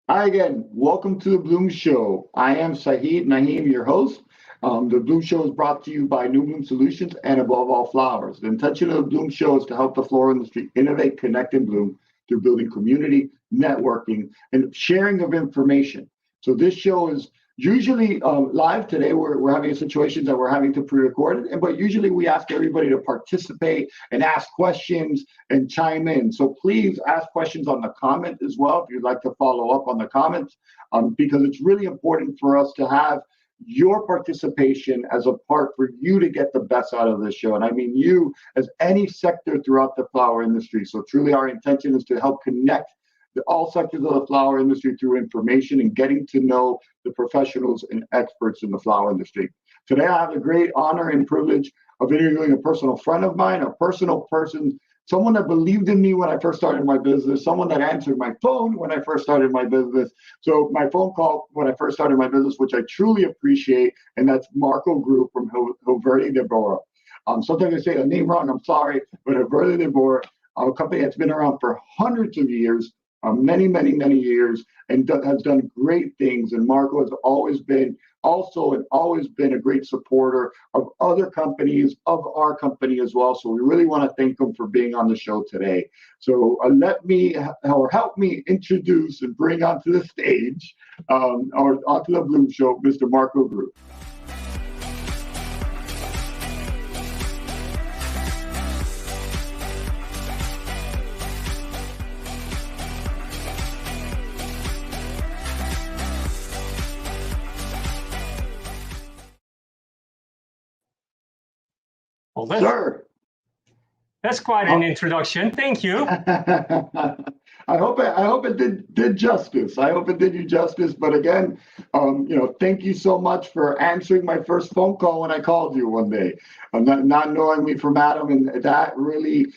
Hi again. Welcome to the Bloom Show. I am Sahid Nahim, your host. The Bloom Show is brought to you by New Bloom Solutions and above all flowers. The intention of the Bloom Show is to help the floral industry innovate, connect, and bloom through building community, networking, and sharing of information. So this show is usually live. Today we're having a situation that we're having to pre-record it, but usually we ask everybody to participate and ask questions and chime in. So please ask questions on the comment as well if you'd like to follow up on the comments, because it's really important for us to have your participation as a part for you to get the best out of this show. And I mean you as any sector throughout the flower industry. So truly our intention is to help connect all sectors of the flower industry through information and getting to know the professionals and experts in the flower industry. Today I have the great honor and privilege of interviewing a personal friend of mine, a personal person, someone that believed in me when I first started my business, someone that answered my phone when I first started my business. So my phone call when I first started my business, which I truly appreciate, and that's Marco Groot from Hilverda De Boer. Sometimes I say the name wrong, I'm sorry, but Hilverda De Boer, a company that's been around for hundreds of years, many years, and has done great things. And Marco has always been a great supporter of other companies, of our company as well. So we really want to thank him for being on the show today. So help me introduce and bring onto the stage or onto the Bloom Show, Mr. Marco Groot. Well, that's quite an introduction. Thank you. I hope it did justice. I hope it did you justice. But again, thank you so much for answering my first phone call when I called you one day. Not knowing me from Adam, and that really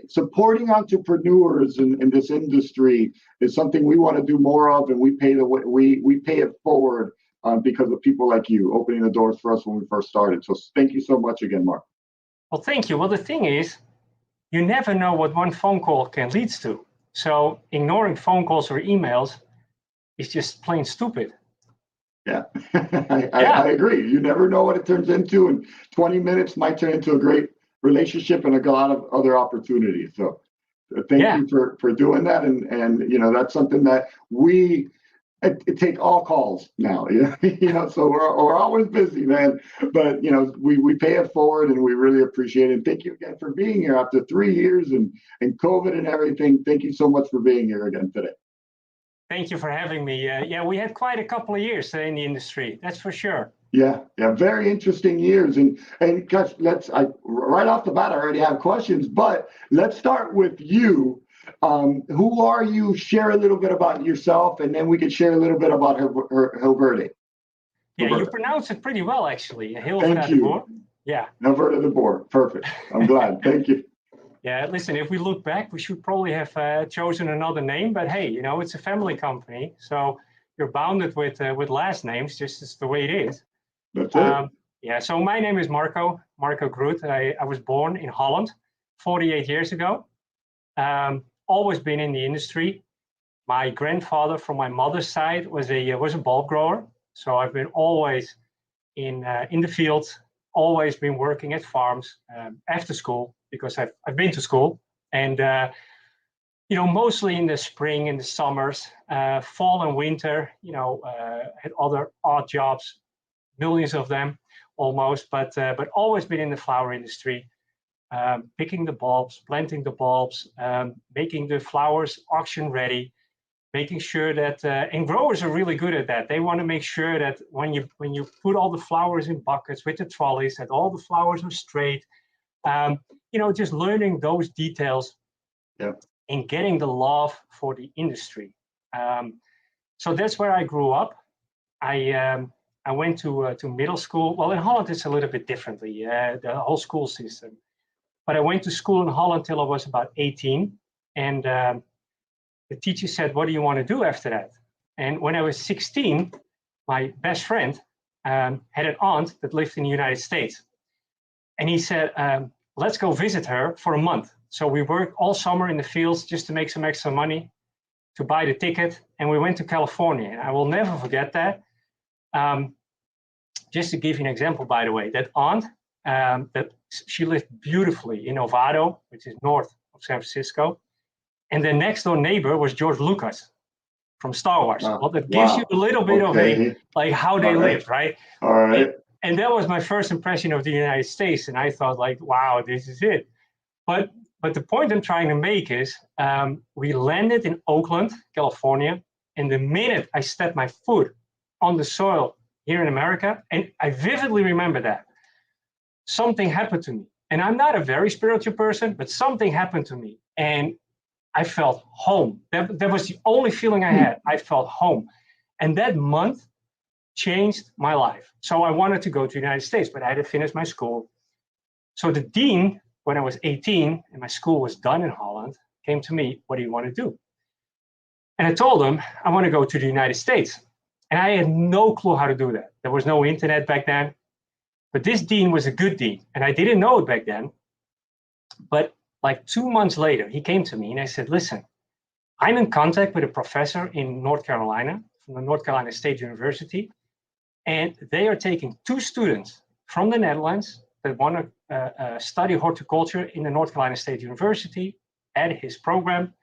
supporting entrepreneurs in this industry is something we want to do more of, and we pay it forward. Because of people like you opening the doors for us when we first started. So thank you so much again, Mark. Well, thank you. Well, the thing is, you never know what one phone call can lead to. So ignoring phone calls or emails is just plain stupid. Yeah, I agree. You never know what it turns into, and 20 minutes might turn into a great relationship and a lot of other opportunities. So thank you for doing that. And that's something that we take all calls now, so we're always busy, man. But, we pay it forward and we really appreciate it. And thank you again for being here after 3 years and COVID and everything. Thank you so much for being here again today. Thank you for having me. We had quite a couple of years in the industry, that's for sure. Yeah, very interesting years. And gosh, right off the bat, I already have questions, but let's start with you. Who are you? Share a little bit about yourself, and then we could share a little bit about Hilverda. Yeah, you pronounce it pretty well, actually. Hilverda De Boer. Yeah. Hilverda De Boer. Perfect. I'm glad. Thank you. Yeah, listen, if we look back, we should probably have chosen another name, but hey, it's a family company, so you're bounded with last names, just as the way it is. That's it. Yeah, so my name is Marco Groot. I was born in Holland 48 years ago. Always been in the industry. My grandfather from my mother's side was a bulb grower, so I've been always in the field, always been working at farms after school because I've been to school, and mostly in the spring and the summers, fall and winter. Had other odd jobs, millions of them almost, but always been in the flower industry. Picking the bulbs, planting the bulbs, making the flowers auction ready, making sure that, and growers are really good at that. They want to make sure that when you put all the flowers in buckets with the trolleys, that all the flowers are straight, just learning those details. Yep. And getting the love for the industry. So that's where I grew up. I went to middle school. Well, in Holland, it's a little bit differently, the whole school system. But I went to school in Holland till I was about 18. And the teacher said, what do you want to do after that? And when I was 16, my best friend had an aunt that lived in the United States. And he said, let's go visit her for a month. So we worked all summer in the fields just to make some extra money. to buy the ticket, and we went to California. And I will never forget that. Just to give you an example, by the way, that aunt, that she lived beautifully in Novato, which is north of San Francisco. And the next door neighbor was George Lucas from Star Wars. Wow. Well, that gives you a little bit of a, like how they lived, right? All right. And that was my first impression of the United States. And I thought like, wow, this is it. But the point I'm trying to make is we landed in Oakland, California. And the minute I stepped my foot on the soil here in America, and I vividly remember that, something happened to me. And I'm not a very spiritual person, but something happened to me. And I felt home. That was the only feeling I had. I felt home. And that month changed my life. So I wanted to go to the United States, but I had to finish my school. So the dean, when I was 18 and my school was done in Holland, came to me, what do you want to do? And I told him, I want to go to the United States. And I had no clue how to do that. There was no internet back then. But this dean was a good dean. And I didn't know it back then. But like 2 months later, he came to me and I said, listen, I'm in contact with a professor in North Carolina, from the North Carolina State University. And they are taking 2 students from the Netherlands that want to study horticulture in the North Carolina State University at his program.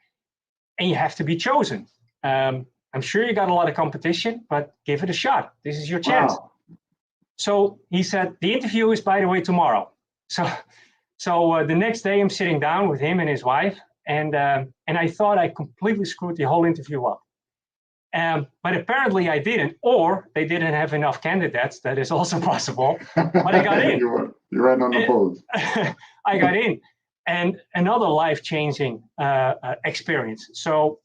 And you have to be chosen. I'm sure you got a lot of competition, but give it a shot. This is your chance. Wow. So he said, the interview is, by the way, tomorrow. So the next day I'm sitting down with him and his wife, and I thought I completely screwed the whole interview up. But apparently I didn't, or they didn't have enough candidates. That is also possible. But I got in. You're right on the pose. I got in. And another life-changing experience. So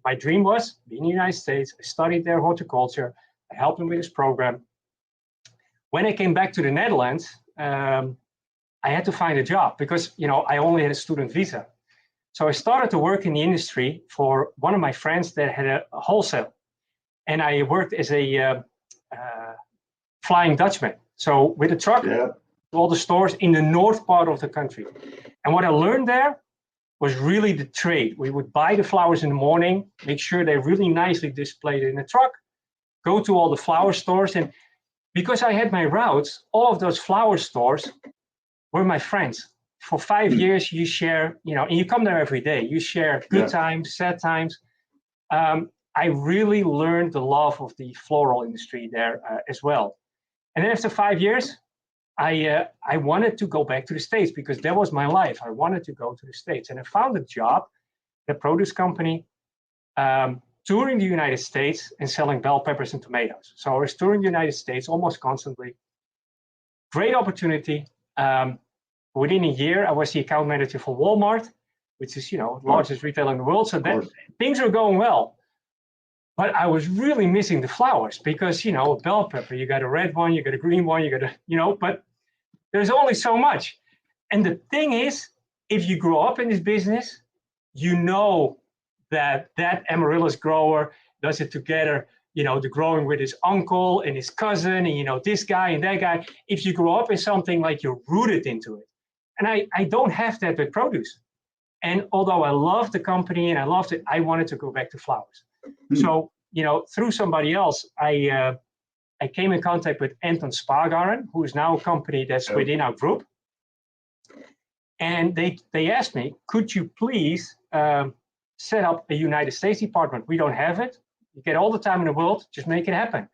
my dream was be in the United States. I studied there horticulture. I helped him with his program. When I came back to the Netherlands, I had to find a job because, I only had a student visa. So I started to work in the industry for one of my friends that had a wholesale. And I worked as a Flying Dutchman. So with a truck, to all the stores in the north part of the country. And what I learned there was really the trade. We would buy the flowers in the morning, make sure they're really nicely displayed in the truck, go to all the flower stores. And because I had my routes, all of those flower stores were my friends. For 5 years, you share, and you come there every day. You share good times, sad times. I really learned the love of the floral industry there as well. And then after 5 years, I wanted to go back to the States because that was my life. I wanted to go to the States. And I found a job at a produce company touring the United States and selling bell peppers and tomatoes. So I was touring the United States almost constantly. Great opportunity. Within a year, I was the account manager for Walmart, which is, largest retailer in the world. So that things were going well. But I was really missing the flowers because, a bell pepper, you got a red one, you got a green one, you got a, but there's only so much. And the thing is, if you grow up in this business, you know that amaryllis grower does it together, the growing with his uncle and his cousin and, this guy and that guy. If you grow up in something, like you're rooted into it. And I don't have that with produce. And although I love the company and I loved it, I wanted to go back to flowers. So, through somebody else, I came in contact with Anton Spargaren, who is now a company that's within our group. And they asked me, could you please set up a United States department? We don't have it. You get all the time in the world, just make it happen.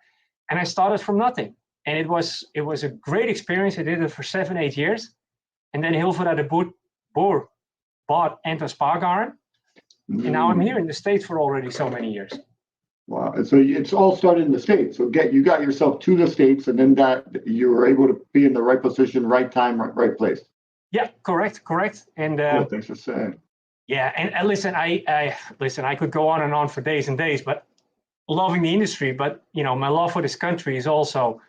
And I started from nothing. And it was a great experience. I did it for 7-8 years. And then Hilverda De Boer bought Anton Spargaren. And now I'm here in the States for already so many years. Wow. And so it's all started in the States. So you got yourself to the States, and then that you were able to be in the right position, right time, right place. Yeah, correct. And thanks for saying. Yeah, and listen, I could go on and on for days and days, but loving the industry, but my love for this country is also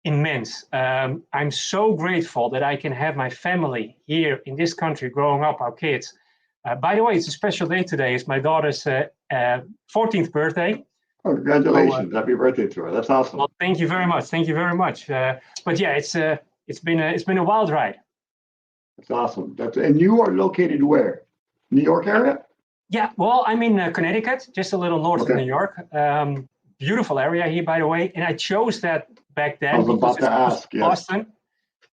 immense. I'm so grateful that I can have my family here in this country growing up, our kids. By the way, it's a special day today. It's my daughter's 14th birthday. Oh, congratulations. Happy birthday to her. That's awesome. Well, thank you very much. But yeah, it's been a wild ride. That's awesome. And you are located where? New York area? Yeah, well, I'm in Connecticut, just a little north of New York. Beautiful area here, by the way. And I chose that back then I was because about to ask, yes. Boston.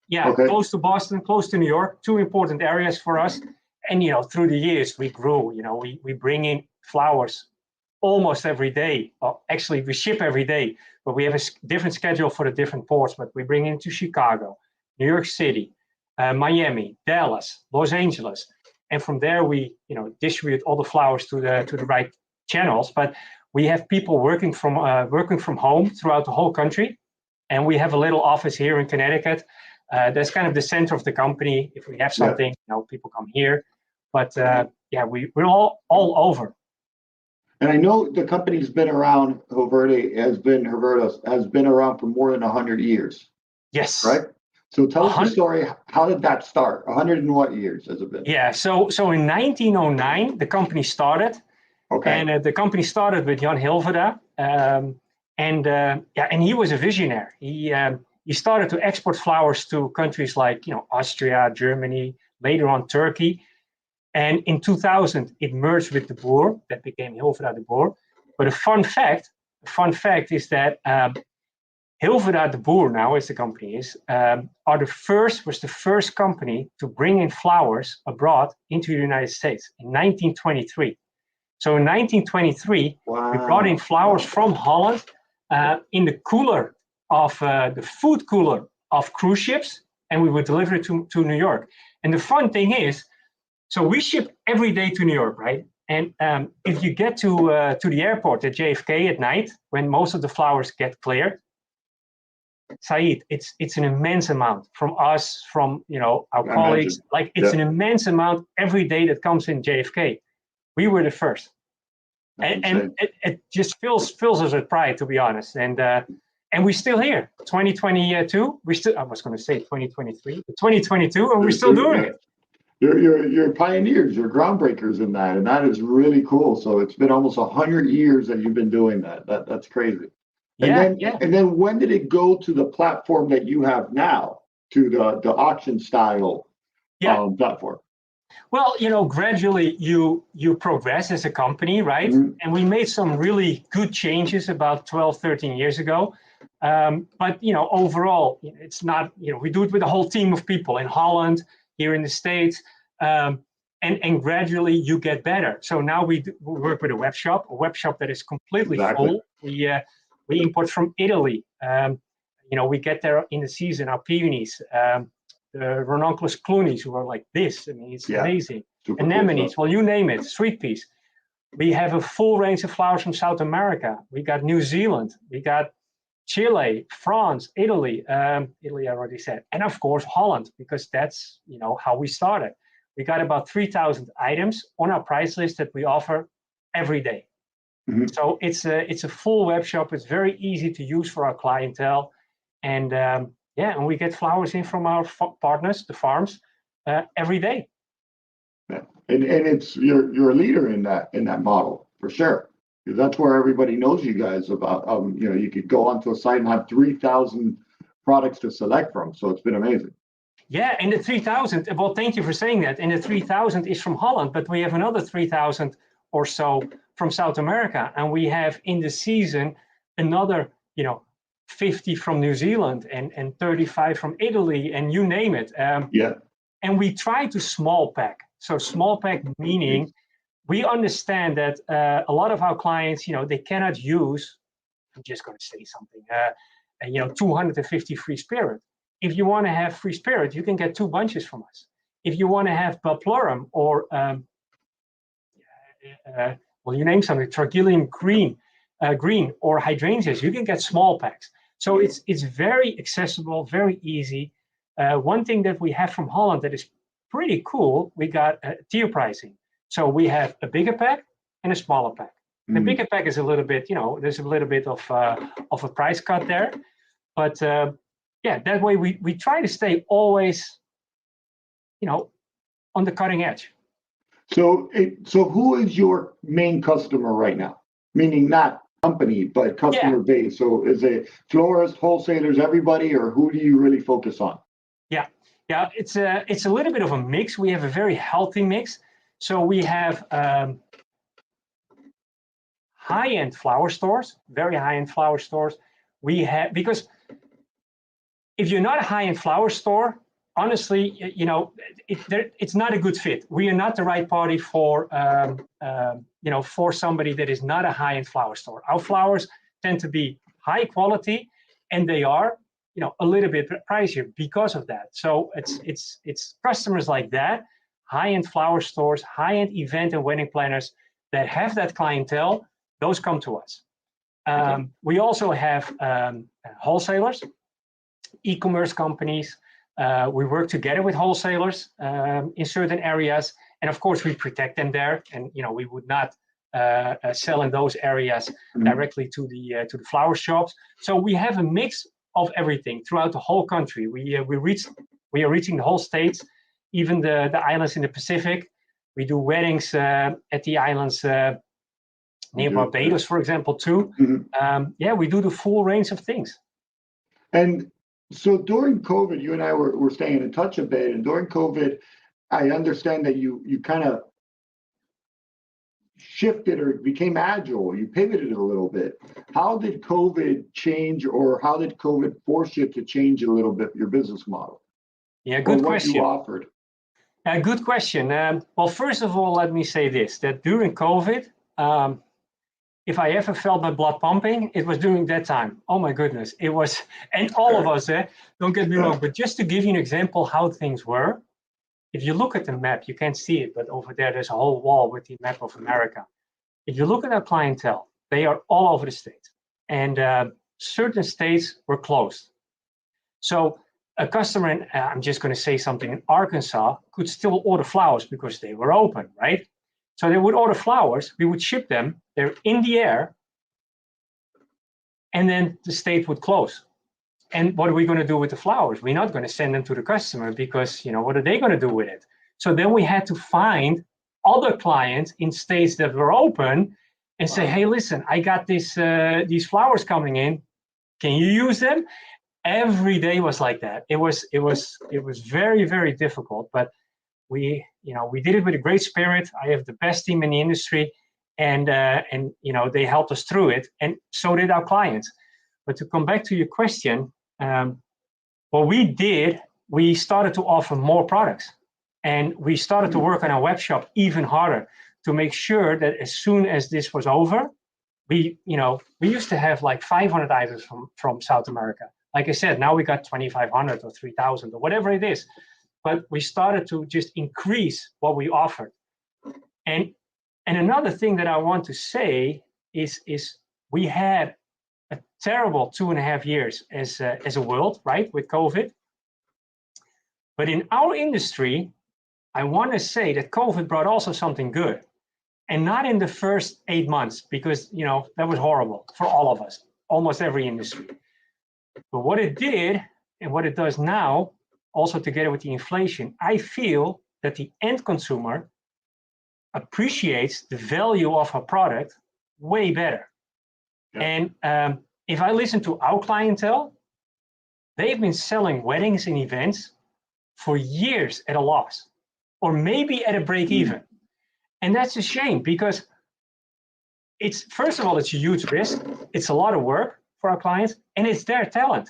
Yeah, close to Boston, close to New York, two important areas for us. And, through the years, we grew, we bring in flowers almost every day. Well, actually, we ship every day, but we have a different schedule for the different ports. But we bring into Chicago, New York City, Miami, Dallas, Los Angeles. And from there, we distribute all the flowers to the right channels. But we have people working from home throughout the whole country. And we have a little office here in Connecticut. That's kind of the center of the company. If we have something, people come here. But we're all over. And I know the company's been around. Hilverda has been around for more than 100 years. Yes. Right. So tell us the story. How did that start? 100 and what years has it been? Yeah. So in 1909, the company started. Okay. And the company started with Jan Hilverda. And he was a visionary. He started to export flowers to countries like Austria, Germany, later on Turkey. And in 2000, it merged with De Boer. That became Hilverda De Boer. But a fun fact is that Hilverda De Boer, now as the company is, was the first company to bring in flowers abroad into the United States in 1923. So in 1923, we brought in flowers from Holland in the cooler of the food cooler of cruise ships, and we would deliver it to New York. And the fun thing is, so we ship every day to New York, right? And if you get to the airport at JFK at night, when most of the flowers get cleared, Sahid, it's an immense amount from us, from our colleagues. Like it's an immense amount every day that comes in JFK. We were the first, and it just fills us with pride, to be honest. And we're still here, 2022. I was going to say 2023, but 2022, and we're still doing it. You're pioneers, you're groundbreakers in that, and that is really cool. So it's been almost 100 years that you've been doing that. That's crazy. And then when did it go to the platform that you have now, to the auction style platform? Well, gradually you progress as a company, right? Mm-hmm. And we made some really good changes about 12, 13 years ago. But overall, it's not, we do it with a whole team of people in Holland, here in the States, and gradually you get better. So now we work with a web shop that is completely full. We import from Italy. We get there in the season, our peonies, the ranunculus clunies, who are like this. I mean, it's amazing. Anemones, well, you name it, sweet peas. We have a full range of flowers from South America. We got New Zealand. We got Chile, France, Italy. Italy, I already said. And of course, Holland, because that's, how we started. We got about 3,000 items on our price list that we offer every day. Mm-hmm. So it's a full web shop. It's very easy to use for our clientele. And and we get flowers in from our partners, the farms, every day. Yeah. And it's you're a leader in that model for sure. Because that's where everybody knows you guys about. You could go onto a site and have 3,000 products to select from. So it's been amazing. Yeah, and the 3,000. Well, thank you for saying that. And the 3,000 is from Holland, but we have another 3,000 or so from South America, and we have in the season another 50 from New Zealand and 35 from Italy, and you name it. And we try to small pack. So small pack meaning we understand that a lot of our clients, they cannot use, I'm just going to say something, 250 free spirit. If you want to have free spirit, you can get 2 bunches from us. If you want to have Baplorum or you name something, Tragilium green or hydrangeas, you can get small packs. So it's very accessible, very easy. One thing that we have from Holland that is pretty cool, we got tier pricing. So we have a bigger pack and a smaller pack. The bigger pack is a little bit, there's a little bit of a price cut there, but that way we try to stay always, on the cutting edge. So who is your main customer right now? Meaning not company, but customer base. So is it florists, wholesalers, everybody, or who do you really focus on? Yeah, it's a little bit of a mix. We have a very healthy mix. So we have high-end flower stores, very high-end flower stores. We have, because if you're not a high-end flower store, honestly, you know, it's not a good fit. We are not the right party for, you know, for somebody that is not a high-end flower store. Our flowers tend to be high quality, and they are, you know, a little bit pricier because of that. So it's customers like that, high-end flower stores, high-end event and wedding planners that have that clientele. Those come to us. We also have wholesalers, e-commerce companies. We work together with wholesalers in certain areas, and of course we protect them there. And you know, we would not sell in those areas directly to the flower shops. So we have a mix of everything throughout the whole country. We are reaching the whole states, even the islands in the Pacific. We do weddings at the islands near Barbados, for example, too. Yeah, we do the full range of things. And so during COVID, you and I were staying in touch a bit, and during COVID, I understand that you kind of shifted or became agile, you pivoted a little bit. How did COVID change, or how did COVID force you to change a little bit your business model? Yeah, good question. What you offered? Good question. Well, first of all, let me say this, that during COVID, if I ever felt my blood pumping, it was during that time. Oh my goodness, it was, and all of us, don't get me wrong, but just to give you an example how things were, if you look at the map, you can't see it, but over there's a whole wall with the map of America. If you look at our clientele, they are all over the states, and certain states were closed. So a customer, in, I'm just going to say something, in Arkansas could still order flowers because they were open, right? So they would order flowers, we would ship them, they're in the air, and then the state would close. And what are we going to do with the flowers? We're not going to send them to the customer because, you know, what are they going to do with it? So then we had to find other clients in states that were open and say, hey, listen, I got this, these flowers coming in. Can you use them? Every day was like that. It was very, very difficult, but we did it with a great spirit. I have the best team in the industry, and you know, they helped us through it, and so did our clients. But to come back to your question, what we did, we started to offer more products, and we started to work on our web shop even harder to make sure that as soon as this was over, we used to have like 500 items from South America. Like I said, now we got 2,500 or 3,000 or whatever it is. But we started to just increase what we offered. And another thing that I want to say is we had a terrible 2.5 years as a world, right, with COVID. But in our industry, I want to say that COVID brought also something good. And not in the first 8 months, because, you know, that was horrible for all of us, almost every industry. But what it did, and what it does now, also together with the inflation, I feel that the end consumer appreciates the value of a product way better. Yeah. And if I listen to our clientele, they've been selling weddings and events for years at a loss, or maybe at a break even. And that's a shame, because it's, first of all, it's a huge risk. It's a lot of work for our clients, and it's their talent.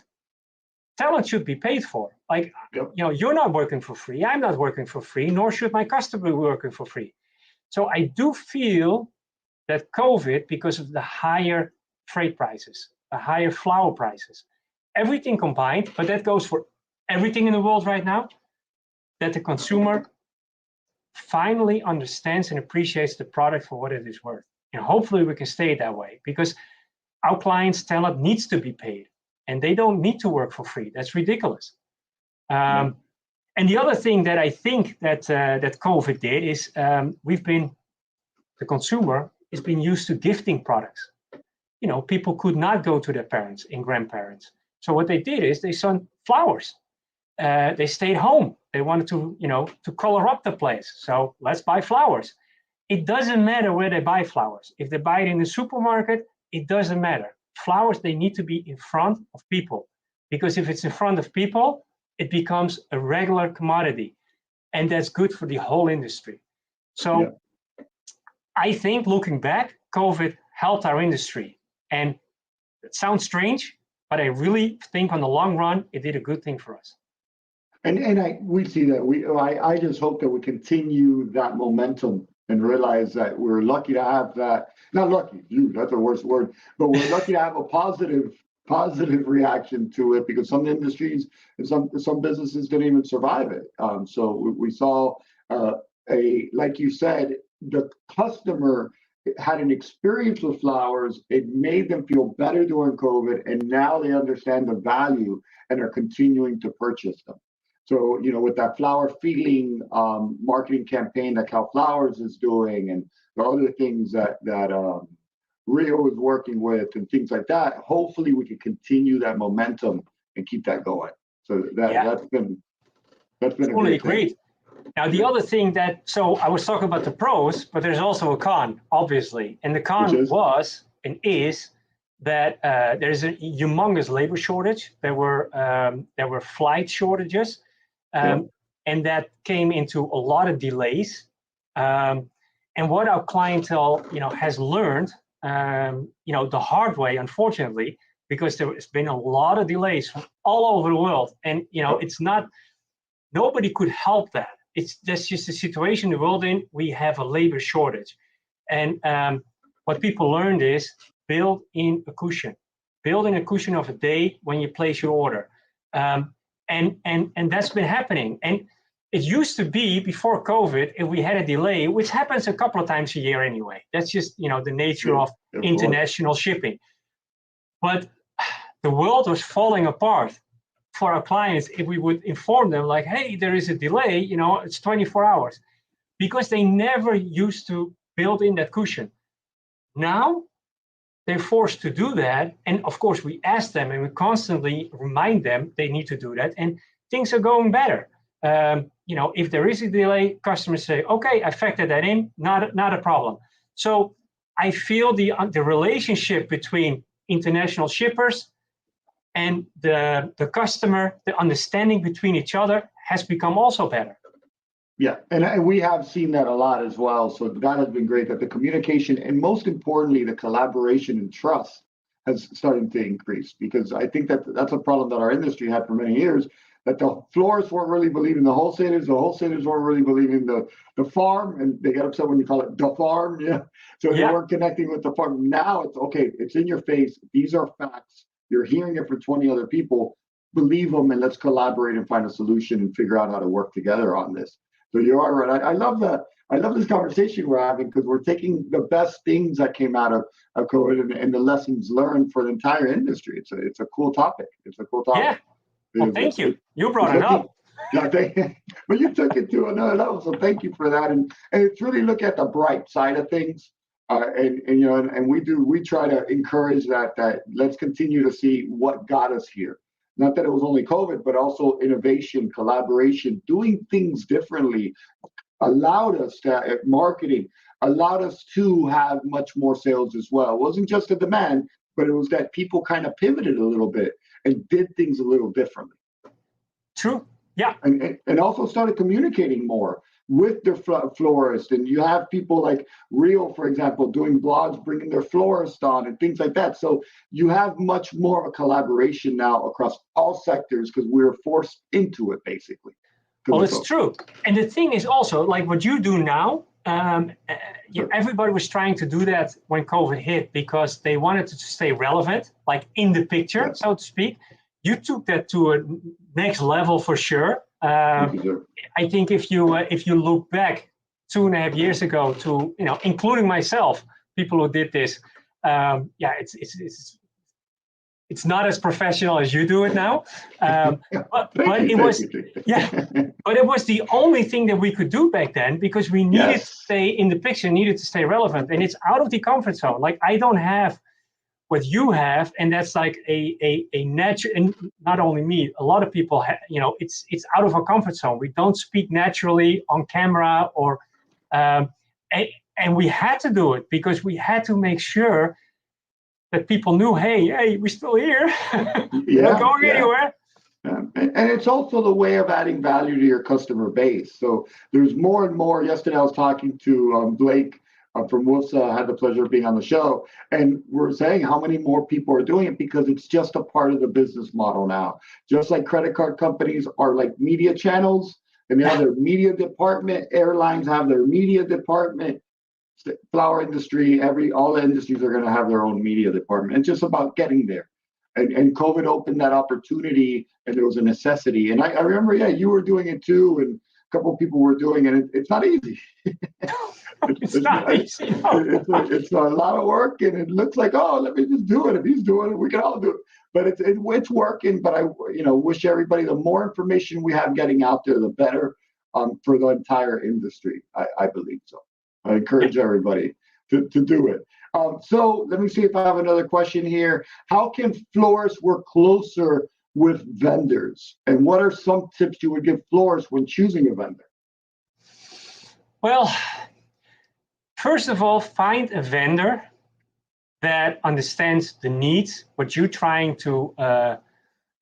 Talent should be paid for. Like, you know, you're not working for free. I'm not working for free, nor should my customer be working for free. So I do feel that COVID, because of the higher freight prices, the higher flower prices, everything combined, but that goes for everything in the world right now, that the consumer finally understands and appreciates the product for what it is worth. And hopefully we can stay that way, because our clients' talent needs to be paid, and they don't need to work for free. That's ridiculous. And the other thing that I think that that COVID did is the consumer has been used to gifting products. You know, people could not go to their parents and grandparents. So what they did is they sent flowers. They stayed home. They wanted to, you know, to color up the place. So let's buy flowers. It doesn't matter where they buy flowers. If they buy it in the supermarket, it doesn't matter. Flowers, they need to be in front of people, because if it's in front of people, it becomes a regular commodity, and that's good for the whole industry. So I think, looking back, COVID helped our industry. And it sounds strange, but I really think on the long run, it did a good thing for us. And we see that. I just hope that we continue that momentum and realize that we're lucky to have that. Not lucky, that's the worst word, but we're lucky to have a positive reaction to it, because some industries and some businesses didn't even survive it. So we saw like you said, the customer had an experience with flowers. It made them feel better during COVID, and now they understand the value and are continuing to purchase them. So, with that flower feeling marketing campaign that Cal Flowers is doing, and the other things that Rio is working with, and things like that, hopefully we can continue that momentum and keep that going. So that's been totally great. Now, the other thing so I was talking about the pros, but there's also a con, obviously. And the con was and is that there's a humongous labor shortage. There were flight shortages, and that came into a lot of delays. And what our clientele, has learned, the hard way, unfortunately, because there's been a lot of delays from all over the world. And, it's not, nobody could help that. That's just the situation the world in. We have a labor shortage. And what people learned is build in a cushion. Build in a cushion of a day when you place your order. And that's been happening. And it used to be before COVID, if we had a delay, which happens a couple of times a year anyway. That's just, the nature of international shipping. But the world was falling apart for our clients if we would inform them like, hey, there is a delay, it's 24 hours, because they never used to build in that cushion. Now they're forced to do that. And of course, we ask them and we constantly remind them they need to do that. And things are going better. If there is a delay, customers say, okay, I factored that in, not a problem. So I feel the relationship between international shippers and the customer, the understanding between each other has become also better. Yeah, and we have seen that a lot as well. So that has been great, that the communication and most importantly, the collaboration and trust has started to increase, because I think that's a problem that our industry had for many years, that the florists weren't really believing the wholesalers weren't really believing the farm, and they get upset when you call it the farm. Yeah. So they weren't connecting with the farm. Now it's okay, it's in your face. These are facts. You're hearing it from 20 other people. Believe them, and let's collaborate and find a solution and figure out how to work together on this. So you are right. I love that. I love this conversation we're having, because we're taking the best things that came out of COVID and the lessons learned for the entire industry. It's a cool topic. It's a cool topic. Yeah. Well, thank you. You brought it up. Yeah, but you took it to another level. So thank you for that. And it's really look at the bright side of things. And we try to encourage that let's continue to see what got us here. Not that it was only COVID, but also innovation, collaboration, doing things differently allowed us to marketing, allowed us to have much more sales as well. It wasn't just a demand, but it was that people kind of pivoted a little bit and did things a little differently. True. Yeah. And also started communicating more with their florist. And you have people like Rio, for example, doing blogs, bringing their florist on and things like that. So you have much more of a collaboration now across all sectors, because we're forced into it, basically. Well, it's true. And the thing is also, like what you do now, everybody was trying to do that when COVID hit, because they wanted to stay relevant, like in the picture, so to speak. You took that to a next level for sure. I think if you look back 2.5 years ago to, including myself, people who did this, it's not as professional as you do it now. But it was the only thing that we could do back then, because we needed to stay in the picture, needed to stay relevant, and it's out of the comfort zone. Like I don't have what you have, and that's like a natural, and not only me, a lot of people have, it's out of our comfort zone. We don't speak naturally on camera, or and we had to do it because we had to make sure that people knew, hey, we're still here. We're not going anywhere. And it's also the way of adding value to your customer base. So there's more and more. Yesterday I was talking to Blake from WUSA. Had the pleasure of being on the show, and we're saying how many more people are doing it because it's just a part of the business model now. Just like credit card companies are like media channels, and they have their media department. Airlines have their media department. Flower industry, all the industries are going to have their own media department. It's just about getting there. And COVID opened that opportunity, and there was a necessity. And I remember, yeah, you were doing it too, and a couple of people were doing it. It's not easy. It's not easy. No. It's a lot of work, and it looks like, oh, let me just do it. If he's doing it, we can all do it. But it's working. But I wish everybody, the more information we have getting out there, the better for the entire industry. I believe so. I encourage everybody to do it. So let me see if I have another question here. How can florists work closer with vendors? And what are some tips you would give florists when choosing a vendor? Well, first of all, find a vendor that understands the needs, what you're trying to, the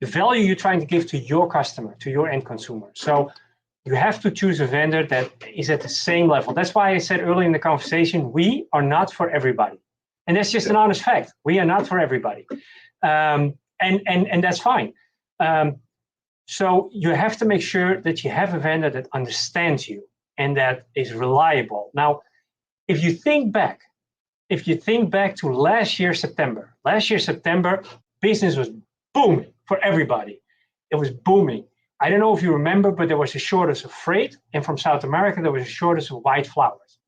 value you're trying to give to your customer, to your end consumer. So you have to choose a vendor that is at the same level. That's why I said earlier in the conversation, we are not for everybody. And that's just an honest fact. We are not for everybody. And that's fine. So you have to make sure that you have a vendor that understands you and that is reliable. Now, if you think back to last year, September, business was booming for everybody. It was booming. I don't know if you remember, but there was a shortage of freight, and from South America, there was a shortage of white flowers.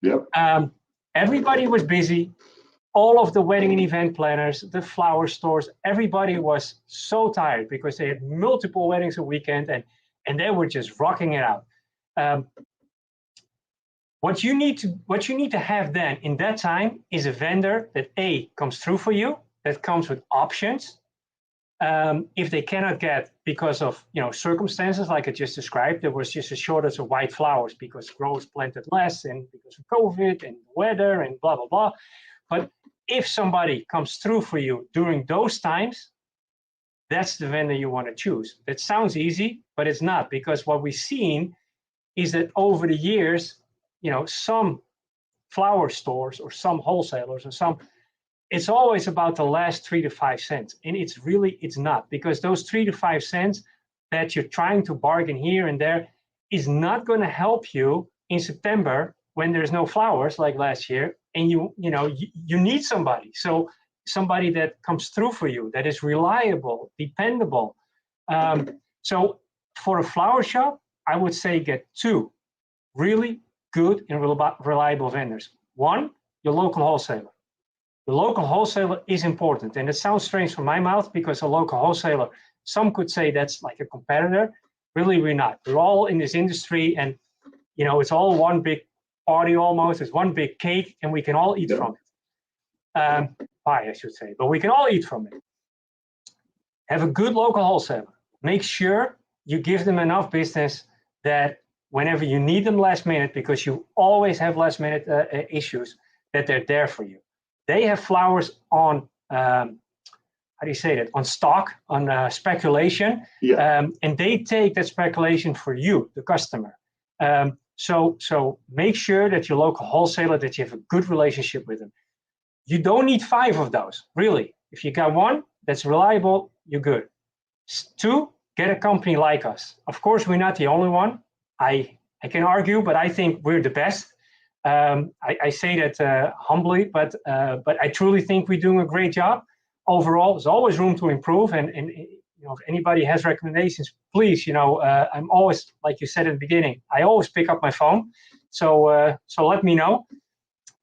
Yep. Everybody was busy. All of the wedding and event planners, the flower stores, everybody was so tired because they had multiple weddings a weekend, and they were just rocking it out. What you need to have then in that time is a vendor that comes through for you, that comes with options. If they cannot get because of circumstances like I just described, there was just a shortage of white flowers because growers planted less and because of COVID and weather and blah blah blah. But if somebody comes through for you during those times, that's the vendor you want to choose. That sounds easy, but it's not, because what we've seen is that over the years, some flower stores or some wholesalers or it's always about the last 3 to 5 cents. And it's not, because those 3 to 5 cents that you're trying to bargain here and there is not going to help you in September when there's no flowers like last year. And you need somebody. So somebody that comes through for you, that is reliable, dependable. So for a flower shop, I would say get 2 really good and reliable vendors. One, your local wholesaler. The local wholesaler is important. And it sounds strange from my mouth because a local wholesaler, some could say that's like a competitor. Really, we're not. We're all in this industry, and it's all one big party almost. It's one big cake, and we can all eat from it. Pie, I should say, but we can all eat from it. Have a good local wholesaler. Make sure you give them enough business that whenever you need them last minute, because you always have last minute issues, that they're there for you. They have flowers on, on stock, on speculation, and they take that speculation for you, the customer. So make sure that your local wholesaler, that you have a good relationship with them. You don't need 5 of those, really. If you got 1 that's reliable, you're good. 2, get a company like us. Of course, we're not the only one. I can argue, but I think we're the best. I say that humbly, but I truly think we're doing a great job. Overall, there's always room to improve, and if anybody has recommendations, please, I'm always, like you said at the beginning, I always pick up my phone, so let me know.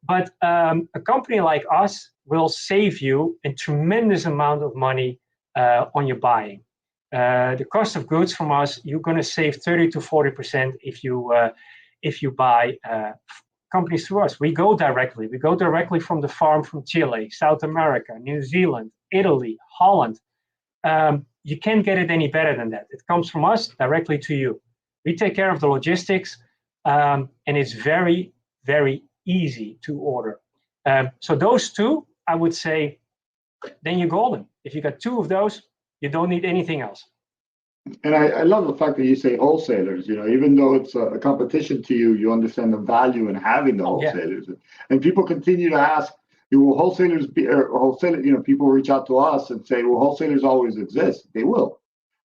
But a company like us will save you a tremendous amount of money on your buying. The cost of goods from us, you're going to save 30 to 40% if you buy companies through us. We go directly from the farm from Chile, South America, New Zealand, Italy, Holland. You can't get it any better than that. It comes from us directly to you. We take care of the logistics, and it's very, very easy to order. So those 2, I would say, then you're golden. If you got 2 of those, you don't need anything else. And I love the fact that you say wholesalers. Even though it's a competition to you, you understand the value in having the Oh yeah. wholesalers. And people continue to ask, will wholesalers be, or wholesaler? People reach out to us and say, will wholesalers always exist? They will,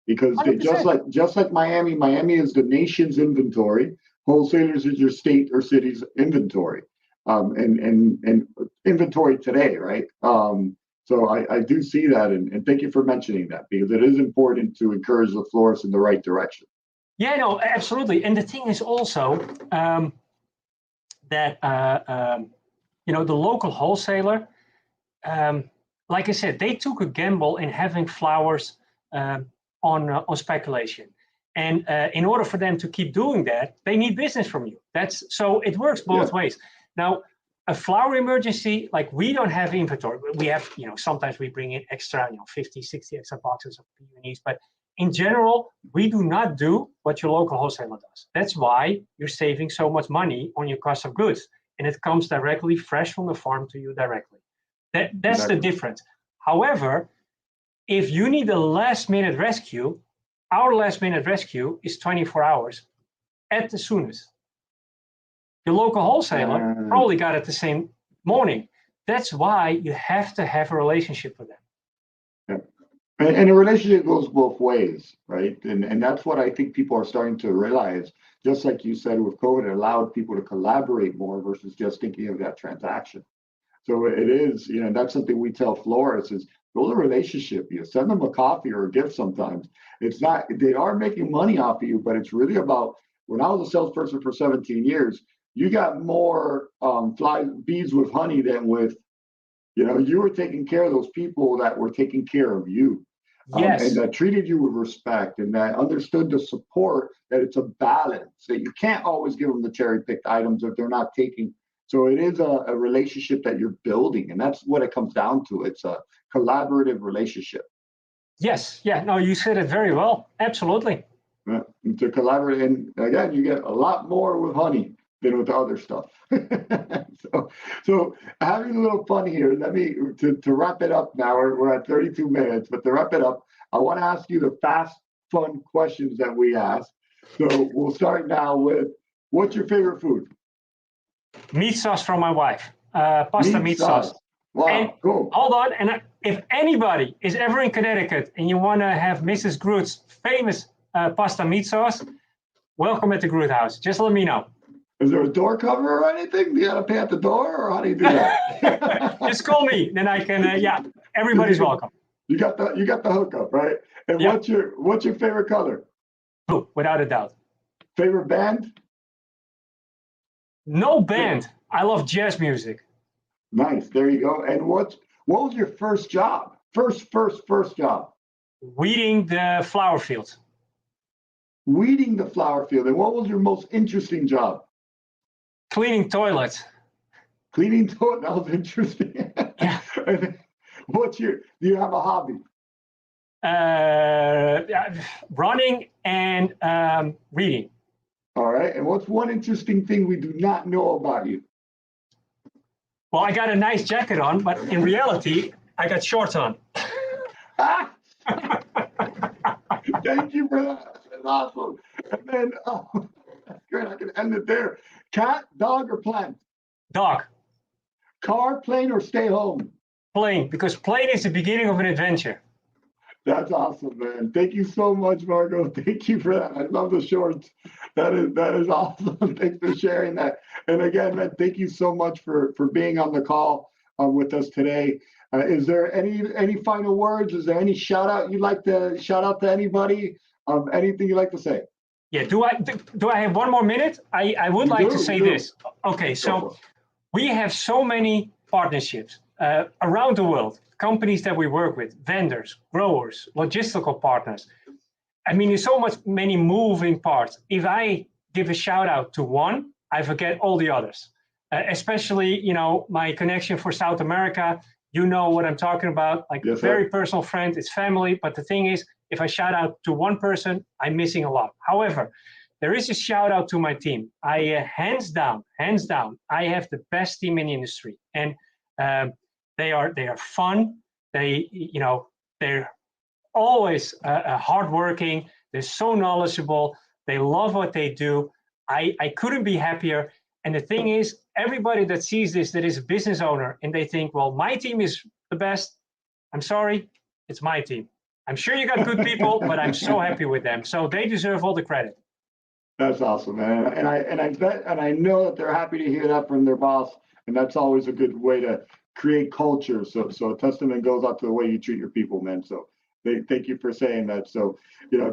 because they, 100%. just like Miami. Miami is the nation's inventory. Wholesalers is your state or city's inventory, and inventory today, right? So I do see that, and thank you for mentioning that, because it is important to encourage the florists in the right direction. Yeah, no, absolutely. And the thing is also that the local wholesaler, like I said, they took a gamble in having flowers on speculation. And in order for them to keep doing that, they need business from you. So it works both ways. Now, a flower emergency, like we don't have inventory. We have, sometimes we bring in extra, 50, 60 extra boxes of peonies. But in general, we do not do what your local wholesaler does. That's why you're saving so much money on your cost of goods. And it comes directly fresh from the farm to you directly. That's exactly the difference. However, if you need a last minute rescue, our last minute rescue is 24 hours at the soonest. Your local wholesaler probably got it the same morning. That's why you have to have a relationship with them. Yeah. And a relationship goes both ways, right? And that's what I think people are starting to realize. Just like you said with COVID, it allowed people to collaborate more versus just thinking of that transaction. So it is, that's something we tell florists is build a relationship. You send them a coffee or a gift sometimes. It's not, they are making money off of you, but it's really about, when I was a salesperson for 17 years, you got more bees with honey than with, you were taking care of those people that were taking care of you. Yes. And that treated you with respect, and that understood the support, that it's a balance, that you can't always give them the cherry picked items if they're not taking. So it is a relationship that you're building, and that's what it comes down to. It's a collaborative relationship. Yes. Yeah. No, you said it very well. Absolutely. Yeah, to collaborate, and again, you get a lot more with honey than with the other stuff. so having a little fun here. Let me to wrap it up now. We're at 32 minutes, but to wrap it up, I want to ask you the fast, fun questions that we ask. So we'll start now with, what's your favorite food? Meat sauce from my wife. Pasta meat sauce. Wow, and cool. Hold on, and if anybody is ever in Connecticut and you want to have Mrs. Groot's famous pasta meat sauce, welcome at the Groot house. Just let me know. Is there a door cover or anything? Do you got to pay at the door, or how do you do that? Just call me, then I can. Everybody's welcome. You got the hookup, right? And what's your favorite color? Blue, without a doubt. Favorite band? No band. I love jazz music. Nice. There you go. And what was your first job? First job? Weeding the flower field. Weeding the flower field. And what was your most interesting job? Cleaning toilets. Cleaning toilet. That was interesting. Yeah. Do you have a hobby? Running and reading. All right. And what's one interesting thing we do not know about you? Well, I got a nice jacket on, but in reality, I got shorts on. Thank you for that. That's awesome. And then, that's great. I can end it there. Cat, dog, or plant? Dog. Car, plane, or stay home? Plane, because plane is the beginning of an adventure. That's awesome, man. Thank you so much, Marco. Thank you for that. I love the shorts. That is awesome. Thanks for sharing that. And again, man, thank you so much for being on the call with us today. Is there any final words? Is there any shout out you'd like to shout out to anybody? Anything you'd like to say? Yeah. Do I have one more minute? I would like to say this. Okay. So we have so many partnerships around the world. Companies that we work with, vendors, growers, logistical partners. I mean, there's many moving parts. If I give a shout out to one, I forget all the others. Especially, my connection for South America. You know what I'm talking about. Like, yes, very personal friend. It's family. But the thing is, if I shout out to one person, I'm missing a lot. However, there is a shout out to my team. I hands down, I have the best team in the industry, and they are fun. They're always hardworking. They're so knowledgeable. They love what they do. I couldn't be happier. And the thing is, everybody that sees this, that is a business owner, and they think, well, my team is the best. I'm sorry, it's my team. I'm sure you got good people, but I'm so happy with them. So they deserve all the credit. That's awesome, man. And I bet, and I know that they're happy to hear that from their boss. And that's always a good way to create culture. So a testament goes out to the way you treat your people, man. So thank you for saying that. So, you know,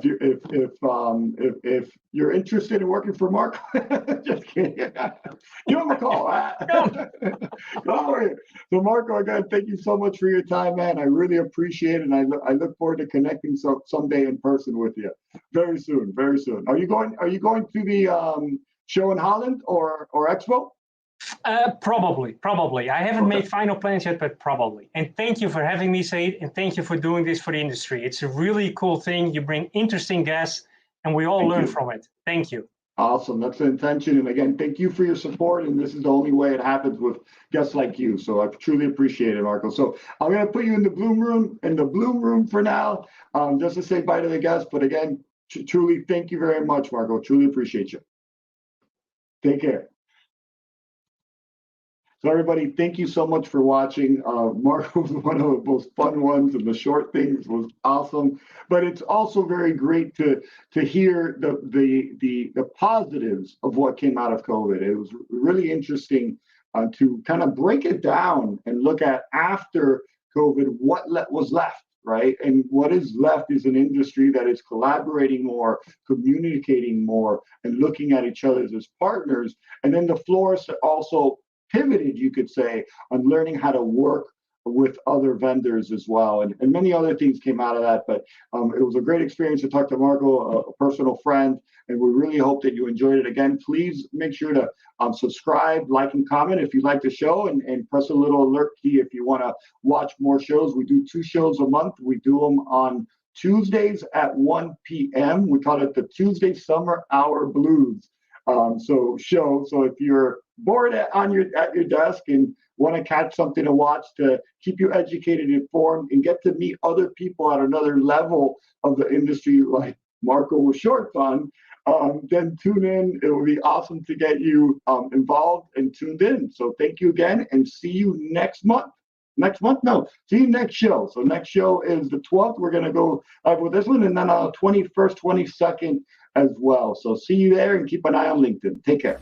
if you're interested in working for Mark, just kidding. Give him a call. So Marco, again, thank you so much for your time, man. I really appreciate it, and I look forward to connecting someday in person with you very soon. Very soon. Are you going to the show in Holland or Expo? Probably. I haven't made final plans yet, but probably. And thank you for having me, Sahid, and thank you for doing this for the industry. It's a really cool thing. You bring interesting guests, and we all learn from it. Thank you. Awesome. That's the intention. And again, thank you for your support. And this is the only way it happens with guests like you. So I truly appreciate it, Marco. So I'm going to put you in the bloom room for now, just to say bye to the guests. But again, truly, thank you very much, Marco. Truly appreciate you. Take care. So everybody, thank you so much for watching. Marco was one of the most fun ones, and the short things was awesome. But it's also very great to hear the positives of what came out of COVID. It was really interesting to kind of break it down and look at after COVID what was left, right? And what is left is an industry that is collaborating more, communicating more, and looking at each other as partners. And then the florists also pivoted, you could say, on learning how to work with other vendors as well. And many other things came out of that. But it was a great experience to talk to Marco, a personal friend, and we really hope that you enjoyed it. Again, please make sure to subscribe, like, and comment if you like the show, and press a little alert key if you want to watch more shows. We do 2 shows a month. We do them on Tuesdays at 1 p.m. We call it the Tuesday Summer Hour Blues. So if you're bored at your desk and want to catch something to watch to keep you educated, informed, and get to meet other people at another level of the industry like Marco was short on, then tune in. It will be awesome to get you involved and tuned in. So thank you again, and see you next month. See you next show. So next show is the 12th. We're going to go with this one, and then on the 21st, 22nd as well. So see you there, and keep an eye on LinkedIn. Take care.